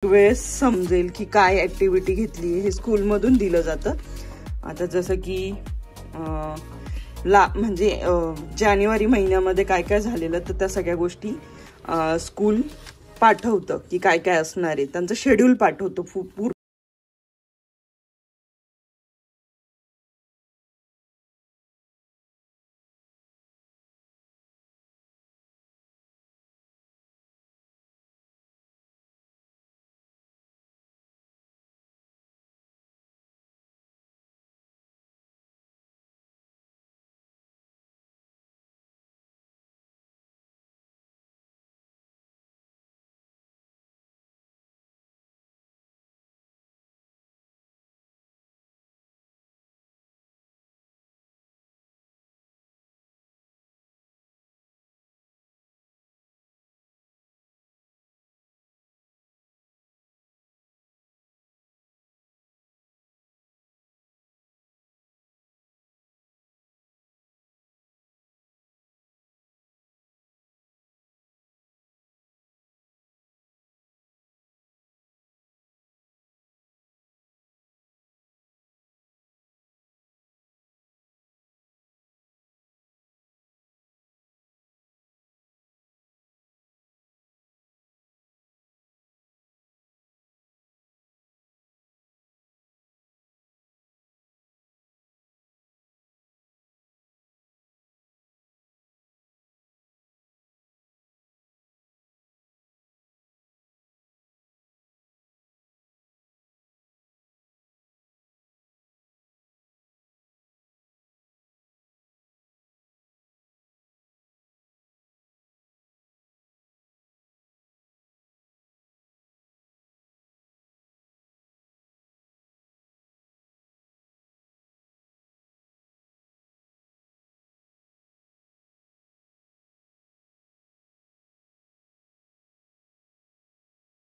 वेळेस समजेल की काय ऍक्टिव्हिटी घेतली हे स्कूलमधून दिलं जातं। आता जसं की म्हणजे जानेवारी महिन्यामध्ये काय काय झालेलं तर त्या सगळ्या गोष्टी स्कूल पाठवतं की काय काय असणार आहे, त्यांचं शेड्यूल पाठवतो पूर्ण।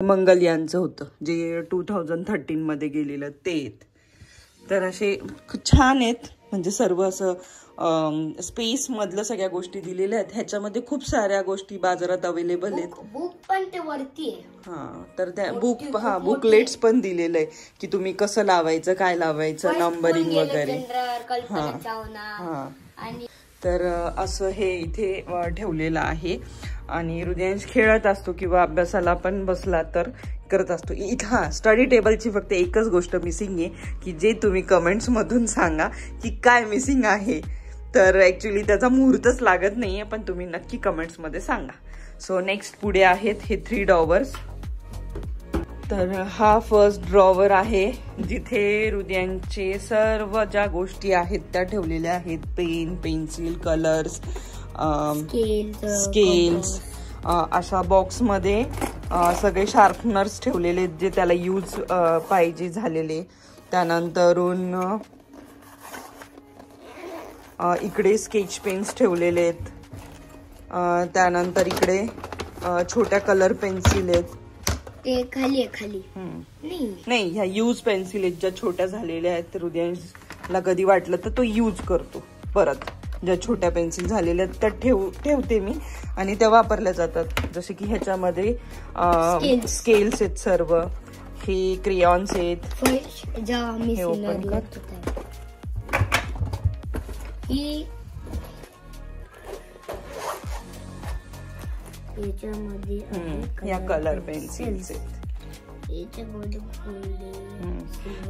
मंगलयानचं होतं जे 2013 मध्ये गेलेलं ते। तर असे छान आहेत, म्हणजे सर्व असं स्पेस मधलं सगळ्या गोष्टी दिलेल्या आहेत। ह्याच्यामध्ये खूप साऱ्या गोष्टी बाजारात अवेलेबल आहेत। बुक पण ते वरती आहे। हा, तर त्या बुकलेट्स पण दिलेलं आहे की तुम्ही कसं लावायचं, काय लावायचं, नंबरिंग वगैरे। तर असं हे इथे ठेवलेलं आहे आणि हृदयांश खेळत असतो किंवा अभ्यासाला पण बसला तर करत असतो। इथं स्टडी टेबलची फक्त एकच गोष्ट मिसिंग आहे की जे तुम्ही कमेंट्स मधून सांगा की काय मिसिंग आहे। तर ऍक्च्युली त्याचा मुहूर्तच लागत नाहीये, पण तुम्ही नक्की कमेंट्स मध्ये सांगा। सो नेक्स्ट पुढे आहेत हे 3 ड्रॉवर्स। तर हा फर्स्ट ड्रॉवर आहे जिथे हृदयांचे सर्व ज्या गोष्टी आहेत त्या ठेवलेल्या आहेत, पेन, पेन्सिल, कलर्स, स्केल्स। अशा बॉक्स मध्ये सगळे शार्पनर्स ठेवलेले जे त्याला यूज पाहिजे झालेले। त्यानंतरून इकडे स्केच पेन्स ठेवलेले आहेत। त्यानंतर इकडे छोट्या कलर पेन्सिल आहेत। ते खाली नाही, ह्या यूज पेन्सिल आहेत ज्या छोट्या झालेल्या आहेत। हृदयांशला कधी वाटलं तर तो यूज करतो परत। ज्या छोट्या पेन्सिल झालेल्या आहेत त्या ठेवते मी आणि त्या वापरल्या जातात। जसे की ह्याच्यामध्ये स्केल्स आहेत सर्व, हे क्रेयॉन्स आहेत। हे ओपन कर। या कलर पेन्सिल्स आहेत।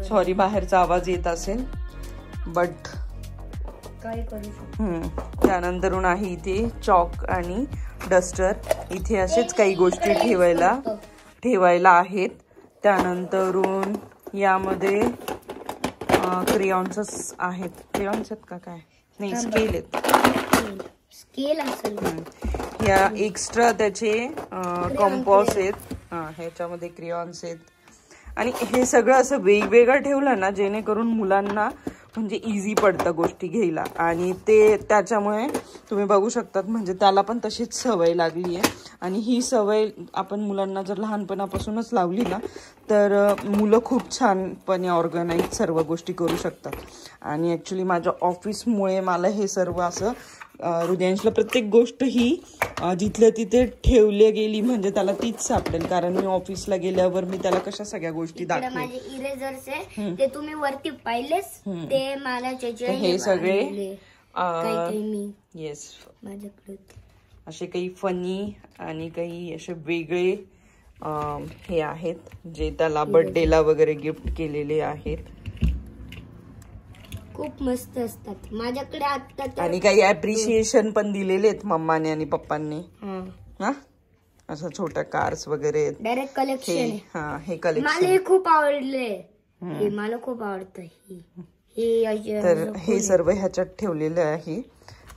सॉरी बाहेरचा आवाज येत असेल बट काय करू शकतो। त्यानंतरून आहे इथे चॉक आणि डस्टर। इथे असेच काही गोष्टी ठेवायला आहेत। त्यानंतरून यामध्ये क्रेयॉन्स आहेत। क्रेयॉन्स आहेत का काय, नाही स्केल आहेत। स्केल असेल। या एक्स्ट्रा त्याचे कंपॉस आहेत। ह्याच्यामध्ये क्रेयॉन्स आहेत आणि हे सगळं असं वेगवेगळं ठेवलं ना जेणेकरून मुलांना म्हणजे इझी पडतं गोष्टी घ्यायला। आणि ते त्याच्यामुळे तुम्ही बघू शकतात म्हणजे त्याला पण तशीच सवय लागली आहे। आणि ही सवय आपण मुलांना जर लहानपणापासूनच लावली ना तर मुलं खूप छानपणे ऑर्गनाइज सर्व गोष्टी करू शकतात। आणि ॲक्च्युली माझ्या ऑफिसमुळे मला हे सर्व असं हृदयांशला प्रत्येक गोष्ट ही जिथल्या तिथे ठेवली गेली म्हणजे त्याला तीच सापडेल, कारण मी ऑफिसला गेल्यावर मी त्याला कशा सगळ्या गोष्टी दाखवेन. माझे इरेजर्स आहे ते तुम्ही वरती पाहिलेच, ते मला हे सगळे येस माझ्याकडे असे काही फनी आणि काही असे वेगळे हे आहेत जे त्याला बर्थडेला वगैरे गिफ्ट केलेले आहेत. खूप मस्त असतात माझ्याकडे आता. आणि काही अप्रिशिएशन पण दिलेले आहेत मम्माने आणि पप्पांनी. हा असं छोट्या कार्स वगैरे डायरेक्ट कलेक्शन. हा हे कलेक्शन मला हे खूप आवडले, हे मला खूप आवडतं. तर हे सर्व ह्याच्यात ठेवलेलं आहे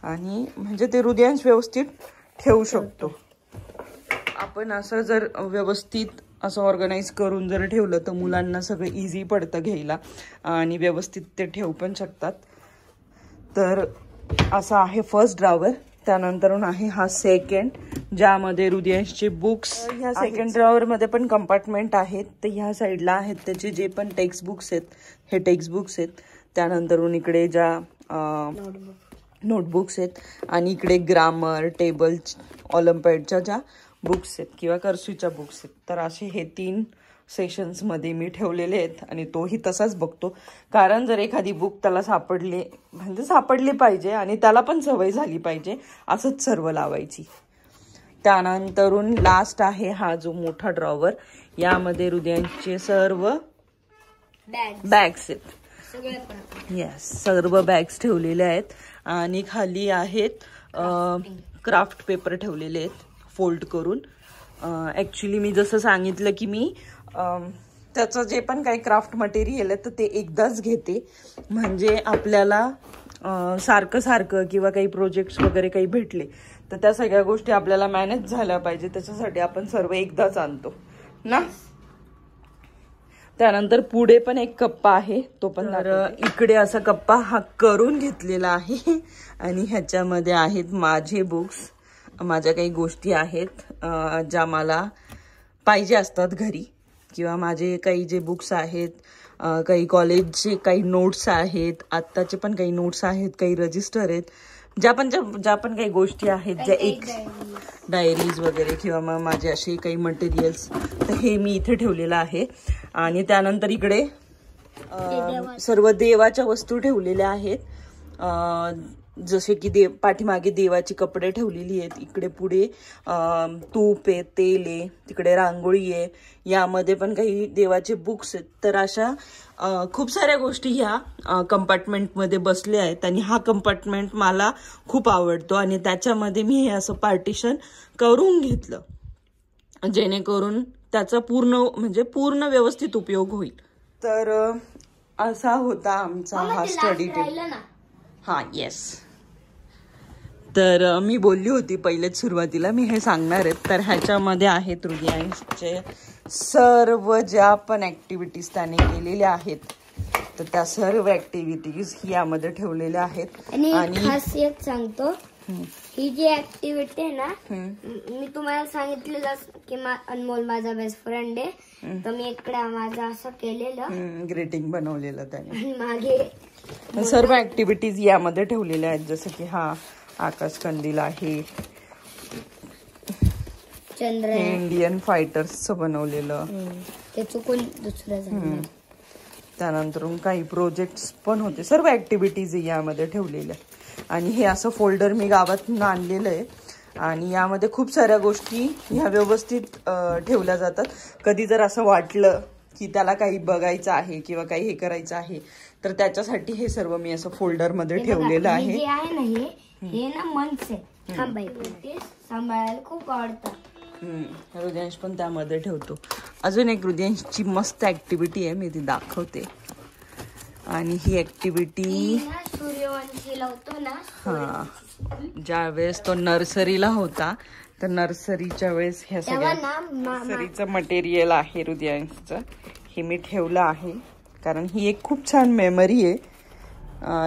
आणि म्हणजे ते हृदयांश व्यवस्थित ठेवू शकतो आपण. असं जर व्यवस्थित असं ऑर्गनाईज करून जर ठेवलं तर मुलांना सगळं इझी पडतं घ्यायला आणि व्यवस्थित ते ठेवू पण शकतात. तर असा आहे फर्स्ट ड्रॉवर. त्यानंतर आहे हा सेकंड, ज्यामध्ये हृदयांशचे बुक्स. ह्या सेकंड ड्रॉवर मध्ये पण कंपार्टमेंट आहेत. तर ह्या साईडला आहेत त्याचे जे पण टेक्स्ट बुक्स आहेत, हे टेक्स्ट बुक्स आहेत. त्यानंतर इकडे ज्या नोटबुक्स आहेत आणि इकडे ग्रामर, टेबल, ऑलिम्पियाडच्या ज्या बुक्स आहेत किंवा कर्सिवच्या बुक्स आहेत. तर असे हे 3 सेशन्स मध्ये मी ठेवलेले आहेत आणि तोही तसाच बघतो, कारण जर एखादी बुक त्याला सापडली पाहिजे आणि त्याला पण सवय झाली पाहिजे असंच सर्व लावायची. त्यानंतरून लास्ट आहे हा जो मोठा ड्रॉवर, यामध्ये हृदयांचे सर्व बॅग्स आहेत. येस, सर्व बॅग्स ठेवलेले आहेत आणि खाली आहेत क्राफ्ट पेपर ठेवलेले आहेत फोल्ड करून. ऍक्च्युली मी जसं सांगितलं की मी त्याचं जे पण काही क्राफ्ट मटेरियल आहे तर ते एकदाच घेते, म्हणजे आपल्याला सारखं किंवा काही प्रोजेक्ट्स वगैरे काही भेटले तर त्या सगळ्या गोष्टी आपल्याला मॅनेज झाल्या पाहिजे, त्याच्यासाठी आपण सर्व एकदाच आणतो ना. त्यानंतर पुढे पण एक कप्पा आहे, तो पण इकडे असा कप्पा हा करून घेतलेला आहे आणि ह्याच्यामध्ये आहेत माझे बुक्स, माझ्या काही गोष्टी आहेत ज्या मला पाहिजे असतात घरी, किंवा माझे काही जे बुक्स आहेत, काही कॉलेजचे काही नोट्स आहेत, आत्ताचे पण काही नोट्स आहेत, काही रजिस्टर आहेत, ज्या पण काही गोष्टी आहेत, ज्या एक डायरीज वगैरे किंवा मग माझे असे काही मटेरियल्स, तर हे मी इथे ठेवलेलं आहे. आणि त्यानंतर इकडे सर्व देवाच्या वस्तू ठेवलेल्या आहेत, जसे की पाठीमागे देवाची कपडे ठेवलेली आहेत, इकडे पुढे तूप आहे, तेल आहे, तिकडे रांगोळी आहे, यामध्ये पण काही देवाचे बुक्स आहेत. तर अशा खूप साऱ्या गोष्टी ह्या कंपार्टमेंटमध्ये बसल्या आहेत आणि हा कंपार्टमेंट मला खूप आवडतो आणि त्याच्यामध्ये मी हे असं पार्टिशन करून घेतलं जेणेकरून त्याचा पूर्ण व्यवस्थित उपयोग होईल. तर असा होता आमचा हा स्टडी टेबल. हा येस, तर मी बोलली होती पहिलेच सुरुवातीला मी हे सांगणार आहे. तर ह्याच्यामध्ये आहेत हृदयांशचे सर्व ज्या पण ऍक्टिव्हिटीज त्याने केलेल्या आहेत, तर त्या सर्व ऍक्टिव्हिटीज यामध्ये ठेवलेल्या आहेत. आणि खासियत सांगतो, ही जी ऍक्टिव्हिटी आहे ना, मी तुम्हाला सांगितलेलं की अनमोल माझा बेस्ट फ्रेंड आहे, तर मी इकडे माझं असं केलेलं ग्रीटिंग बनवलेलं त्याने. मागे सर्व ऍक्टिव्हिटीज यामध्ये ठेवलेल्या आहेत, जसं की हा आकाश कंदील आहे, चंद्र, इंडियन फायटर्सचं बनवलेलं, ते चुकून दुसरं झालं. त्यानंतर काही प्रोजेक्ट्स पण होते, सर्व ऍक्टिव्हिटीज यामध्ये ठेवलेल्या. आणि हे असं फोल्डर मी गावातून आणलेलं आहे आणि यामध्ये खूप साऱ्या गोष्टी ह्या व्यवस्थित ठेवल्या जातात. कधी जर असं वाटलं की त्याला काही बघायचं आहे किंवा काही हे करायचं आहे तर त्याच्यासाठी हे सर्व मी असं फोल्डर मध्ये ठेवलेलं आहे. हे ना मनसे सांभाळायला खूप आवडतं. हृदयांश पण त्यामध्ये ठेवतो. अजून एक हृदयांशची मस्त ऍक्टिव्हिटी आहे, मी ती दाखवते. आणि ही ऍक्टिव्हिटी सूर्यवंशीला होतो ना, हा, ज्या वेळेस तो नर्सरीला होता तर नर्सरीच्या वेळेस ह्या सगळ्या नर्सरीचं मटेरियल आहे हृदयांशचं, हे मी ठेवलं आहे. कारण ही एक खूप छान मेमरी आहे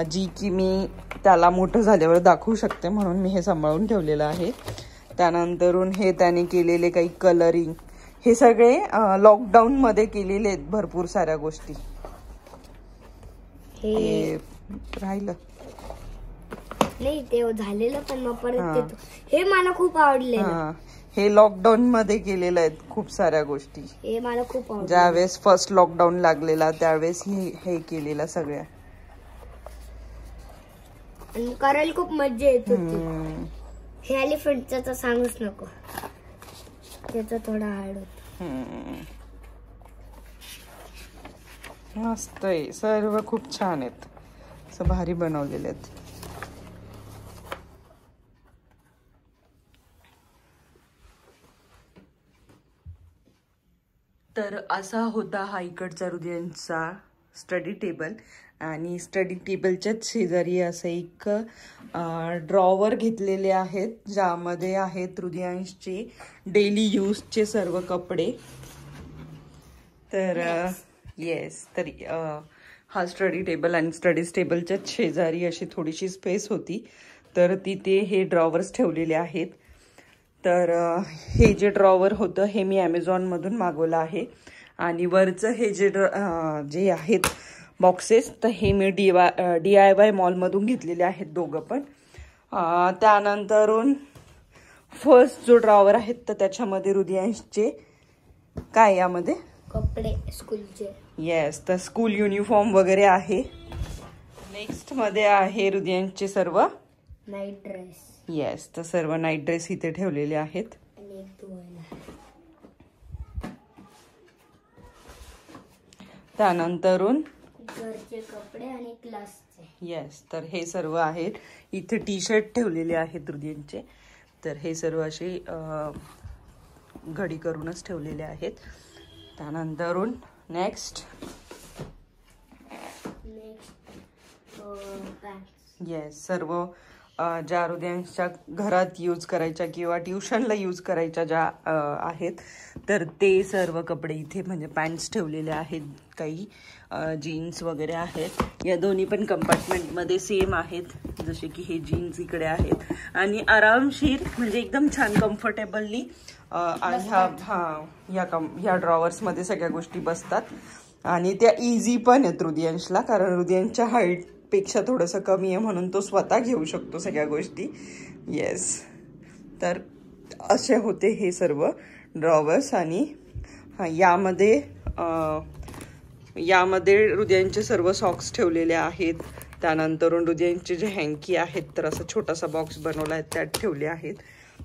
जी की मी त्याला मोठं झाल्यावर दाखवू शकते, म्हणून मी हे सांभाळून ठेवलेलं आहे. त्यानंतरून हे त्याने केलेले काही कलरिंग, हे सगळे लॉकडाऊन मध्ये केलेले आहेत भरपूर साऱ्या गोष्टी. हे राहिलं नाही ते झालेलं पण मग परत हा. येतो. हे मला खूप आवडलेलं. हा, हे लॉकडाऊन मध्ये केलेलं आहेत खूप साऱ्या गोष्टी. हे मला खूप आवडलं. ज्यावेळेस फर्स्ट लॉकडाऊन लागलेला त्यावेळेस हे केलेलं सगळ्या. आणि करायला खूप मजा येत होती. हे एलिफंटचं तर सांगूच नको, त्याचं थोडं हार्ड होत. मस्त आहे, सर्व खूप छान आहेत, असं भारी बनवलेले आहेत. तर असा होता हा इकडचा हृदयांचा स्टडी टेबल. आणि स्टडी टेबलच्याच शेजारी असं एक ड्रॉवर घेतलेले आहेत, ज्यामध्ये आहेत हृदयांशचे डेली यूजचे सर्व कपडे. तर येस, तर हा स्टडी टेबल आणि स्टडी टेबलच्याच शेजारी अशी थोडीशी स्पेस होती, तर तिथे हे ड्रॉवर्स ठेवलेले आहेत. तर हे जे ड्रॉवर होतं हे मी ॲमेझॉनमधून मागवलं आहे. आणि वरचं हे जे आहेत बॉक्सेस, तर हे मी DIY मॉलमधून घेतलेले आहेत दोघं पण. त्यानंतरून फर्स्ट जो ड्रॉवर आहेत तर त्याच्यामध्ये हृदयांशचे काय यामध्ये कपडे स्कूलचे. येस, तर स्कूल युनिफॉर्म वगैरे आहे. नेक्स्ट मध्ये आहे हृदयांचे सर्व नाईट ड्रेस. येस, तर सर्व नाईट ड्रेस इथे ठेवलेले आहेत. आणि एक धुवायला. त्यानंतरून घरचे कपडे आणि क्लासचे. येस, तर हे सर्व आहेत. इथे टी-शर्ट ठेवलेले आहेत हृदयांचे, तर हे सर्व असे घडी करूनच ठेवलेले आहेत. त्यानंतरून नेक्स्ट येस, सर्व ज्या हृदयांच्या घरात यूज करायच्या किंवा ट्युशनला यूज करायच्या ज्या आहेत, तर ते सर्व कपडे इथे म्हणजे पॅन्ट्स ठेवलेले आहेत, काही जीन्स वगैरे आहेत. या दोन्ही पण कंपार्टमेंटमध्ये सेम आहेत, जसे की हे जीन्स इकडे आहेत. आणि आरामशीर म्हणजे एकदम छान कम्फर्टेबलली ह्या ड्रॉवर्समध्ये सगळ्या गोष्टी बसतात. आणि त्या इझी पण आहेत हृदयांशला, कारण हृदयांच्या हाईट पेक्षा थोडंसं कमी आहे म्हणून तो स्वतः घेऊ शकतो सगळ्या गोष्टी. येस, तर असे होते हे सर्व ड्रॉवर्स. आणि यामध्ये हृदयांचे सर्व सॉक्स ठेवलेले आहेत. त्यानंतर हृदयांचे जे हँकी आहेत तर असा छोटासा बॉक्स बनवला आहे त्यात ठेवले आहेत.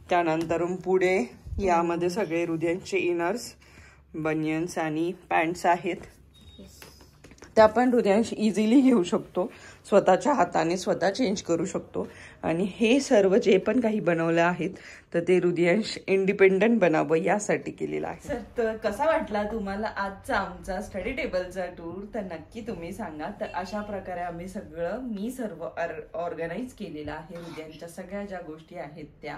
त्यानंतर पुढे यामध्ये सगळे हृदयांचे इनर्स, बनियन्स आणि पॅन्ट्स आहेत. त्या पण हृदयांश इझिली घेऊ शकतो, स्वतःच्या हाताने स्वतः चेंज करू शकतो. आणि हे सर्व जे पण काही बनवलं आहेत तर ते हृदयांश इंडिपेंडंट बनावं यासाठी केलेलं आहे. सर, तर कसा वाटला तुम्हाला आजचा आमचा स्टडी टेबलचा टूर, तर नक्की तुम्ही सांगा. तर अशा प्रकारे मी सर्व ऑर्गनाइज केलेलं आहे, हृदयांच्या सगळ्या ज्या गोष्टी आहेत त्या.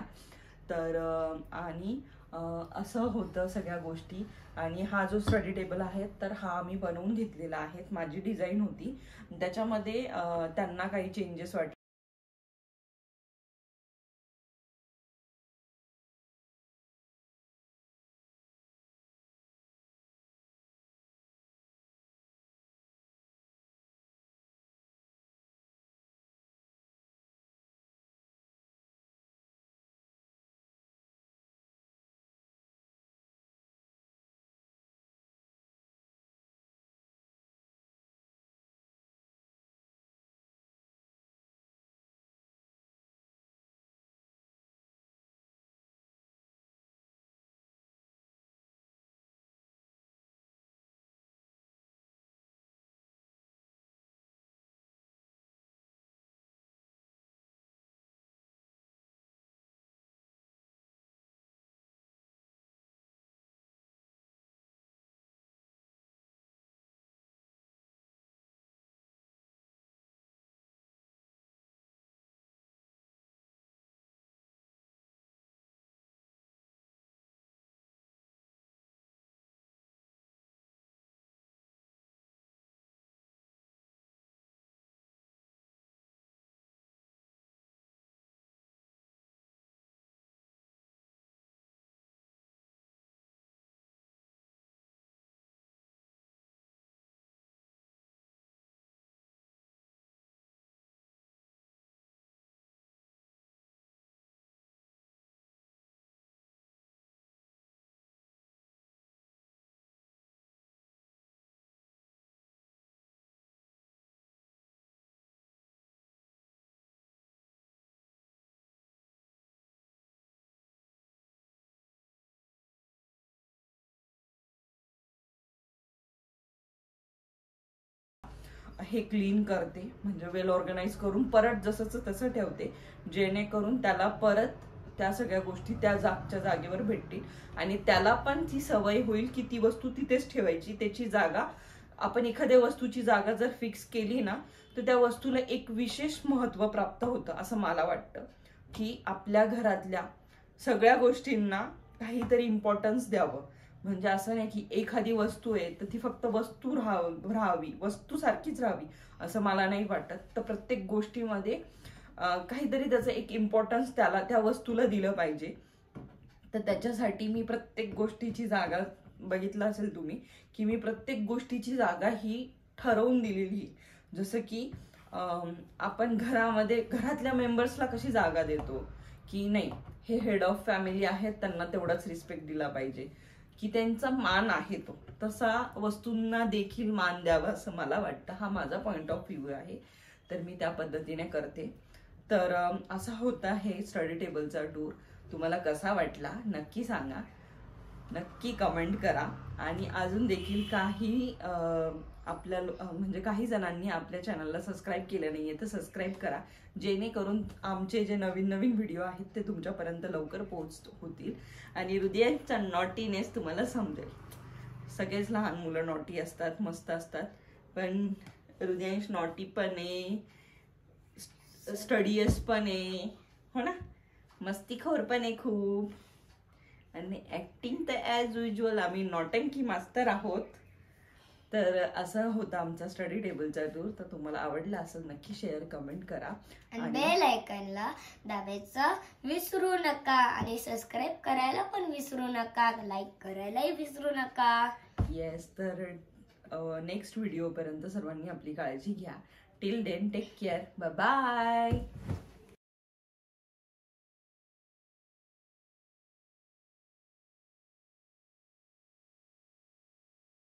तर आणि असं होतं सगळ्या गोष्टी. आणि हा जो स्टडी टेबल आहे तर हा मी बनवून घेतलेला आहे, माझी डिझाईन होती, त्याच्यामध्ये त्यांना काही चेंजेस वाटले हे क्लीन करते, म्हणजे वेल ऑर्गनाइज करून परत जसंच तसं ठेवते, जेणेकरून त्याला परत त्या सगळ्या गोष्टी त्या जागच्या जागेवर भेटतील आणि त्याला पण ती सवय होईल की ती वस्तू तिथेच ठेवायची. त्याची जागा, आपण एखाद्या वस्तूची जागा जर फिक्स केली ना तर त्या वस्तूला एक विशेष महत्व प्राप्त होतं असं मला वाटतं. की आपल्या घरातल्या सगळ्या गोष्टींना काहीतरी इम्पॉर्टन्स द्यावं. म्हणजे असं नाही की एखादी वस्तू आहे तर ती फक्त वस्तू राहावी, वस्तू सारखीच राहावी असं मला नाही वाटत. तर प्रत्येक गोष्टीमध्ये काहीतरी त्याचं एक इम्पॉर्टन्स त्याला त्या वस्तूला दिलं पाहिजे. तर त्याच्यासाठी मी प्रत्येक गोष्टीची जागा, बघितलं असेल तुम्ही की मी प्रत्येक गोष्टीची जागा ही ठरवून दिलेली. जसं की आपण घरामध्ये घरातल्या मेंबर्सला कशी जागा देतो की नाही हे हेड ऑफ फॅमिली आहेत, त्यांना तेवढाच रिस्पेक्ट दिला पाहिजे, की त्यांचा मान आहे तो, तसा वस्तूंना देखील मान द्यावा असं मला वाटतं. हा माझा पॉइंट ऑफ व्ह्यू आहे, तर मी त्या पद्धतीने करते. तर असा होता हे स्टडी टेबलचा टूर. तुम्हाला कसा वाटला नक्की सांगा, नक्की कमेंट करा. आणि अजून देखील काही आपल्या म्हणजे काही जणांनी आपल्या चॅनलला सबस्क्राईब केलं नाहीये तर सबस्क्राईब करा, जेणेकरून आमचे जे नवीन नवीन व्हिडिओ आहेत ते तुमच्यापर्यंत लवकर होतील आणि हृदयांचा नॉटीनेस तुम्हाला समजेल. सगळेच लहान मुलं नॉटी असतात, मस्त असतात, पण हृदयांश नॉटी पण आहे, स्टडीयस पण आहे, हो ना, मस्तीखोर पण आहे खूप. आणि ऍक्टिंग तर ॲज युजल आम्ही नौटंकी मास्टर आहोत. तर असं होतं आमचा स्टडी टेबलचा टूर. तर तुम्हाला आवडला असेल नक्की शेअर कमेंट करा आणि बेल आयकॉनला दाबायचं विसरू नका आणि सबस्क्राईब करायला पण विसरू नका, लाईक करायलाही विसरू नका. येस, तर नेक्स्ट व्हिडिओ पर्यंत सर्वांनी आपली काळजी घ्या. Till then take care, bye bye.